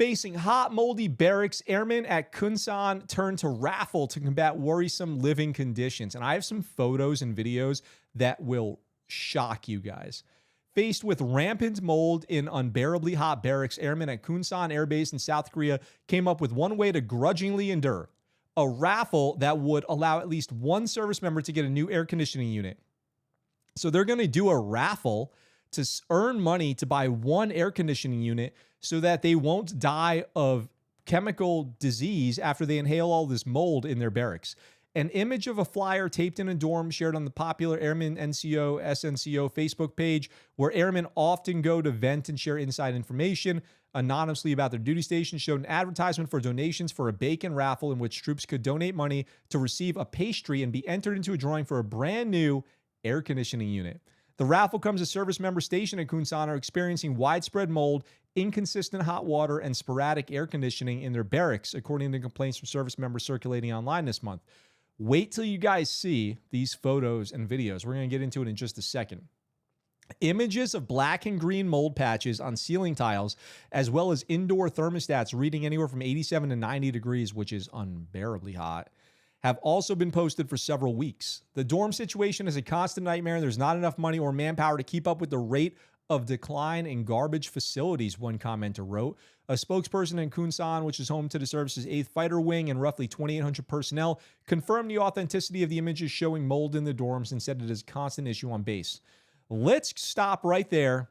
Facing hot, moldy barracks, airmen at Kunsan turn to raffle to combat worrisome living conditions. And I have some photos and videos that will shock you guys. Faced with rampant mold in unbearably hot barracks, airmen at Kunsan Air Base in South Korea came up with one way to grudgingly endure: a raffle that would allow at least one service member to get a new air conditioning unit. So they're going to do a raffle to earn money to buy one air conditioning unit so that they won't die of chemical disease after they inhale all this mold in their barracks. An image of a flyer taped in a dorm shared on the popular Airmen NCO SNCO Facebook page, where airmen often go to vent and share inside information anonymously about their duty station, showed an advertisement for donations for a bacon raffle in which troops could donate money to receive a pastry and be entered into a drawing for a brand new air conditioning unit. The raffle comes as service members stationed at Kunsan are experiencing widespread mold, inconsistent hot water, and sporadic air conditioning in their barracks, according to complaints from service members circulating online this month. Wait till you guys see these photos and videos. We're going to get into it in just a second. Images of black and green mold patches on ceiling tiles, as well as indoor thermostats reading anywhere from 87 to 90 degrees, which is unbearably hot, have also been posted for several weeks. The dorm situation is a constant nightmare, and there's not enough money or manpower to keep up with the rate of decline in garbage facilities, one commenter wrote. A spokesperson in Kunsan, which is home to the service's 8th Fighter Wing and roughly 2,800 personnel, confirmed the authenticity of the images showing mold in the dorms and said it is a constant issue on base. Let's stop right there,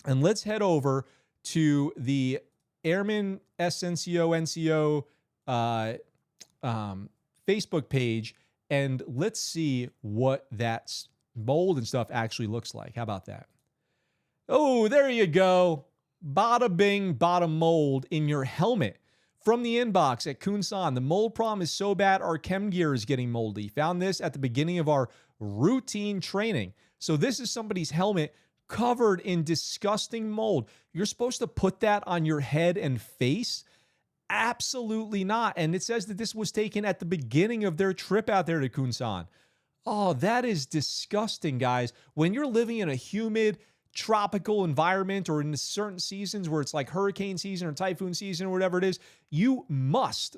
and let's head over to the Airmen SNCO NCO Facebook page, and let's see what that mold and stuff actually looks like. How about that? Oh, there you go. Bada bing, bada mold in your helmet. From the inbox at Kunsan, the mold problem is so bad our chem gear is getting moldy. Found this at the beginning of our routine training. So this is somebody's helmet covered in disgusting mold. You're supposed to put that on your head and face? Absolutely not. And it says that this was taken at the beginning of their trip out there to Kunsan. Oh, that is disgusting, guys. When you're living in a humid, tropical environment, or in certain seasons where it's like hurricane season or typhoon season or whatever it is, you must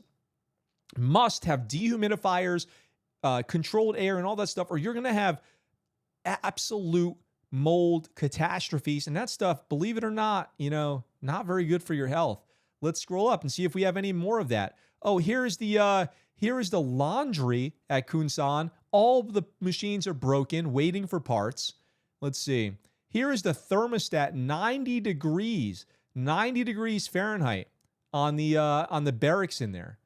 have dehumidifiers, controlled air, and all that stuff, or you're going to have absolute mold catastrophes. And that stuff, believe it or not, not very good for your health. Let's scroll up and see if we have any more of that. Oh, here is the laundry at Kunsan. All of the machines are broken, waiting for parts. Let's see. Here is the thermostat, 90 degrees Fahrenheit on the barracks in there.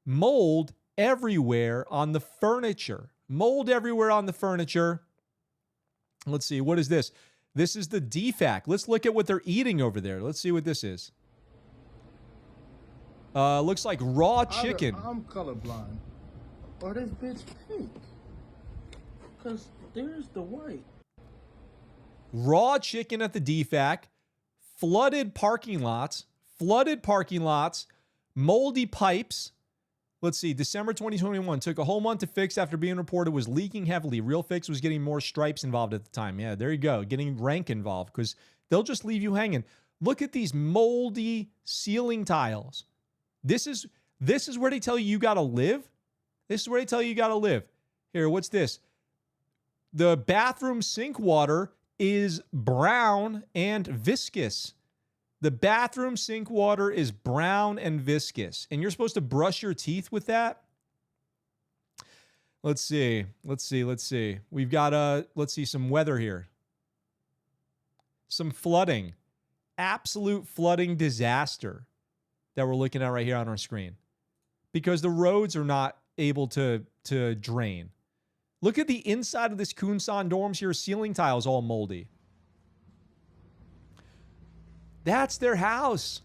Mold everywhere on the furniture. Mold everywhere on the furniture. Let's see. What is this? This is the DFAC. Let's look at what they're eating over there. Let's see what this is. Looks like raw chicken. I'm colorblind. Or this bitch pink. Because there's the white. Raw chicken at the DFAC. Flooded parking lots. Moldy pipes. Let's see. December 2021. Took a whole month to fix after being reported was leaking heavily. Real Fix was getting more stripes involved at the time. Yeah, there you go. Getting rank involved because they'll just leave you hanging. Look at these moldy ceiling tiles. This is where they tell you got to live. This is where they tell you got to live. Here, what's this? The bathroom sink water is brown and viscous. The bathroom sink water is brown and viscous. And you're supposed to brush your teeth with that? Let's see. We've got, let's see, some weather here. Some flooding. Absolute flooding disaster that we're looking at right here on our screen. Because the roads are not able to drain. Look at the inside of this Kunsan dorms here. Ceiling tiles all moldy. That's their house.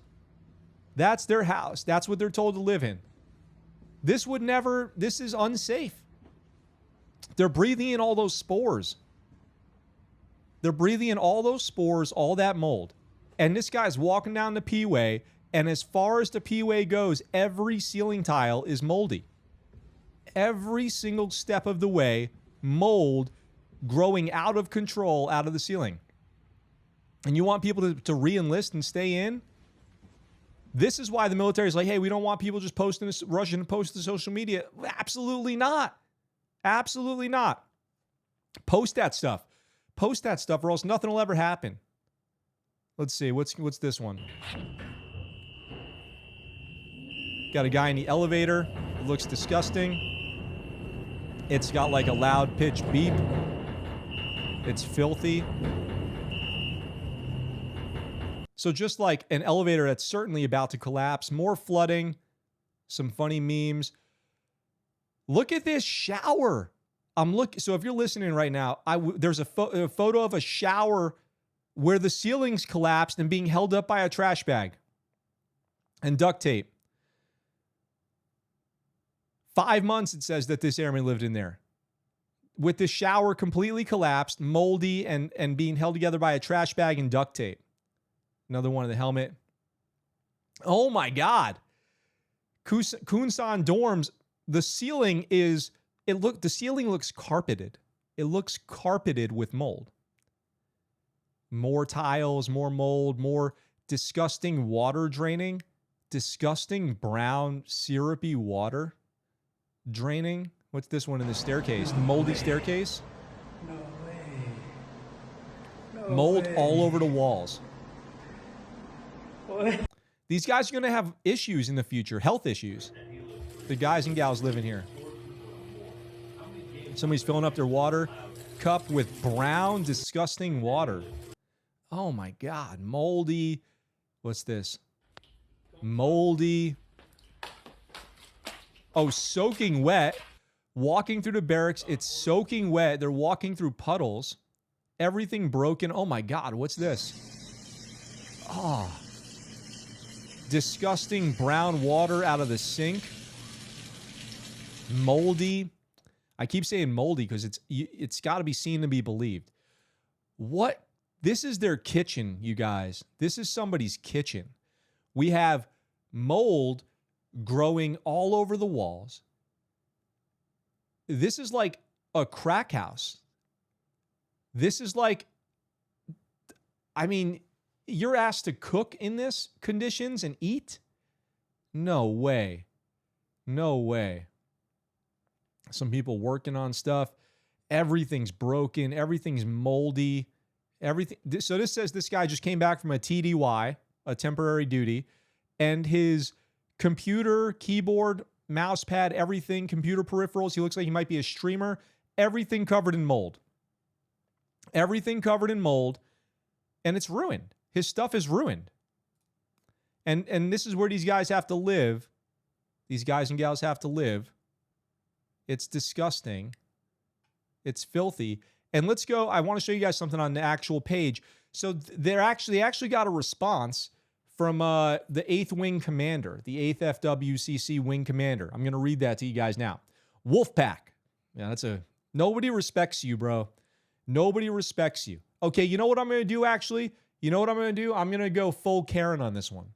That's their house. That's what they're told to live in. This is unsafe. They're breathing in all those spores. They're breathing in all those spores, all that mold. And this guy's walking down the P-way, and as far as the P-way goes, every ceiling tile is moldy. Every single step of the way, mold growing out of control out of the ceiling. And you want people to re-enlist and stay in? This is why the military is like, hey, we don't want people just posting this, rushing to post to social media. Absolutely not. Absolutely not. Post that stuff. Post that stuff or else nothing will ever happen. Let's see. What's this one? Got a guy in the elevator. It looks disgusting. It's got like a loud pitch beep. It's filthy. So just like an elevator that's certainly about to collapse, more flooding, some funny memes. Look at this shower. So if you're listening right now, there's a photo of a shower where the ceiling's collapsed and being held up by a trash bag and duct tape. 5 months, it says that this airman lived in there. With the shower completely collapsed, moldy, and being held together by a trash bag and duct tape. Another one of the helmet. Oh my God. Kunsan dorms, the ceiling looks carpeted. It looks carpeted with mold. More tiles, more mold, more disgusting water draining. Disgusting brown syrupy water draining. What's this one in the staircase? The moldy staircase? No way. No mold way. all over the walls. What? These guys are going to have issues in the future, health issues. The guys and gals living here. Somebody's filling up their water cup with brown, disgusting water. Oh my God, moldy. What's this? Moldy. Oh, soaking wet. Walking through the barracks, it's soaking wet. They're walking through puddles. Everything broken. Oh my God, what's this? Oh. Disgusting brown water out of the sink. Moldy. I keep saying moldy because it's got to be seen to be believed. What? This is their kitchen, you guys. This is somebody's kitchen. We have mold growing all over the walls. This is like a crack house. This is like, I mean, you're asked to cook in this conditions and eat? No way. No way. Some people working on stuff. Everything's broken. Everything's moldy. Everything. So this says this guy just came back from a TDY, a temporary duty, and his computer, keyboard, mouse pad, everything, computer peripherals. He looks like he might be a streamer. Everything covered in mold. Everything covered in mold, and it's ruined. His stuff is ruined. And this is where these guys have to live. These guys and gals have to live. It's disgusting. It's filthy. And let's go. I want to show you guys something on the actual page. So they actually got a response from the 8th Wing Commander, the 8th FWCC Wing Commander. I'm going to read that to you guys now. Wolfpack. Yeah, nobody respects you, bro. Nobody respects you. Okay, you know what I'm going to do, actually? You know what I'm going to do? I'm going to go full Karen on this one.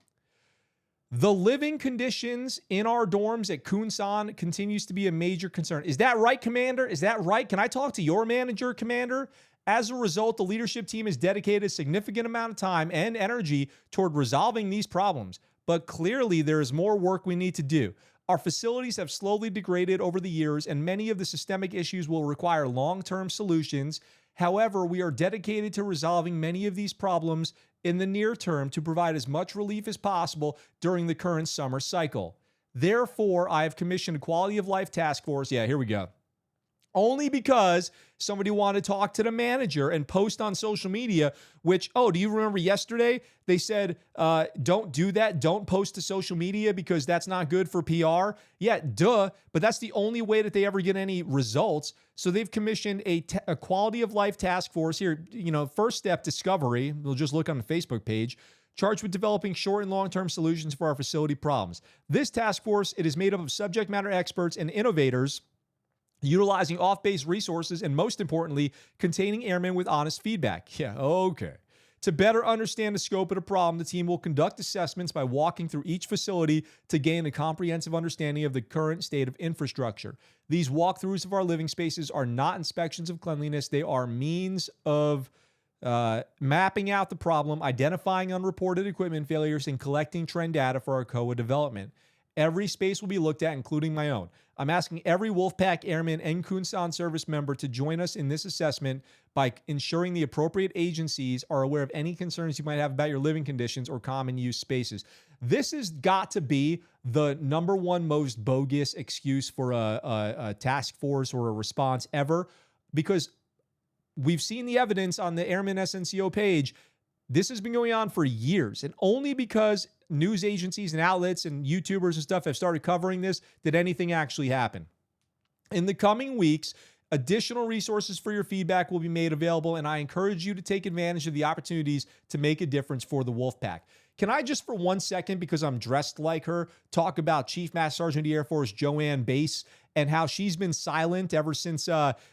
The living conditions in our dorms at Kunsan continues to be a major concern. Is that right, Commander? Is that right? Can I talk to your manager, Commander? As a result, the leadership team has dedicated a significant amount of time and energy toward resolving these problems. But clearly, there is more work we need to do. Our facilities have slowly degraded over the years, and many of the systemic issues will require long-term solutions. However, we are dedicated to resolving many of these problems in the near term to provide as much relief as possible during the current summer cycle. Therefore, I have commissioned a quality of life task force. Yeah, here we go. Only because somebody wanted to talk to the manager and post on social media, which, do you remember yesterday? They said, don't do that. Don't post to social media because that's not good for PR. Yeah, duh. But that's the only way that they ever get any results. So they've commissioned a quality of life task force here. First step, discovery. We'll just look on the Facebook page. Charged with developing short and long-term solutions for our facility problems. This task force, it is made up of subject matter experts and innovators utilizing off-base resources, and most importantly, containing airmen with honest feedback. Yeah, okay. To better understand the scope of the problem, the team will conduct assessments by walking through each facility to gain a comprehensive understanding of the current state of infrastructure. These walkthroughs of our living spaces are not inspections of cleanliness. They are means of mapping out the problem, identifying unreported equipment failures, and collecting trend data for our COA development. Every space will be looked at, including my own. I'm asking every Wolfpack Airman and Kunsan service member to join us in this assessment by ensuring the appropriate agencies are aware of any concerns you might have about your living conditions or common use spaces. This has got to be the number one most bogus excuse for a task force or a response ever, because we've seen the evidence on the Airman SNCO page. This has been going on for years, and only because news agencies and outlets and YouTubers and stuff have started covering this did anything actually happen. In the coming weeks, additional resources for your feedback will be made available, and I encourage you to take advantage of the opportunities to make a difference for the Wolfpack. Can I just for 1 second, because I'm dressed like her, talk about Chief Master Sergeant of the Air Force Joanne Bass and how she's been silent ever since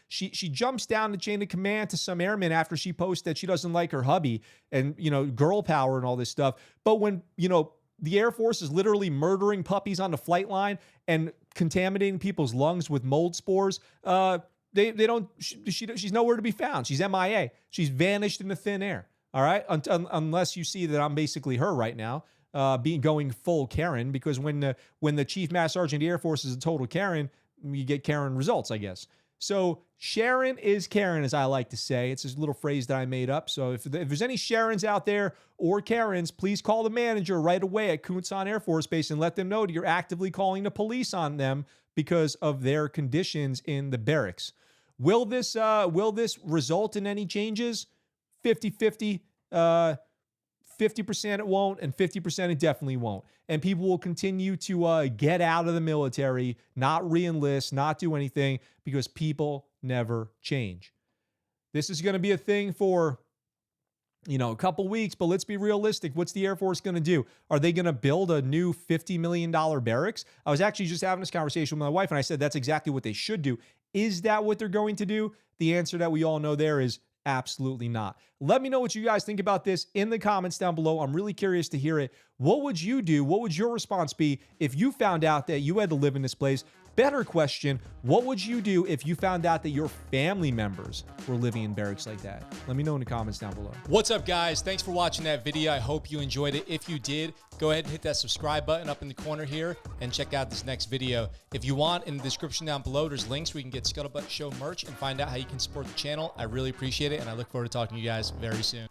she jumps down the chain of command to some airmen after she posts that she doesn't like her hubby and, girl power and all this stuff. But when, the Air Force is literally murdering puppies on the flight line and contaminating people's lungs with mold spores, she's nowhere to be found. She's MIA. She's vanished into thin air. All right. Unless you see that I'm basically her right now, going full Karen, because when the Chief Master Sergeant of the Air Force is a total Karen, you get Karen results, I guess. So Sharon is Karen, as I like to say. It's this little phrase that I made up. So if there's any Sharons out there or Karens, please call the manager right away at Kunsan Air Force Base and let them know that you're actively calling the police on them because of their conditions in the barracks. Will this result in any changes? 50-50. 50% it won't, and 50% it definitely won't. And people will continue to get out of the military, not re-enlist, not do anything, because people never change. This is going to be a thing for, a couple weeks, but let's be realistic. What's the Air Force going to do? Are they going to build a new $50 million barracks? I was actually just having this conversation with my wife, and I said that's exactly what they should do. Is that what they're going to do? The answer that we all know there is absolutely not. Let me know what you guys think about this in the comments down below. I'm really curious to hear it. What would you do? What would your response be if you found out that you had to live in this place? Better question, what would you do if you found out that your family members were living in barracks like that? Let me know in the comments down below. What's up, guys? Thanks for watching that video. I hope you enjoyed it. If you did, go ahead and hit that subscribe button up in the corner here and check out this next video. If you want, in the description down below, there's links where you can get Scuttlebutt Show merch and find out how you can support the channel. I really appreciate it, and I look forward to talking to you guys very soon.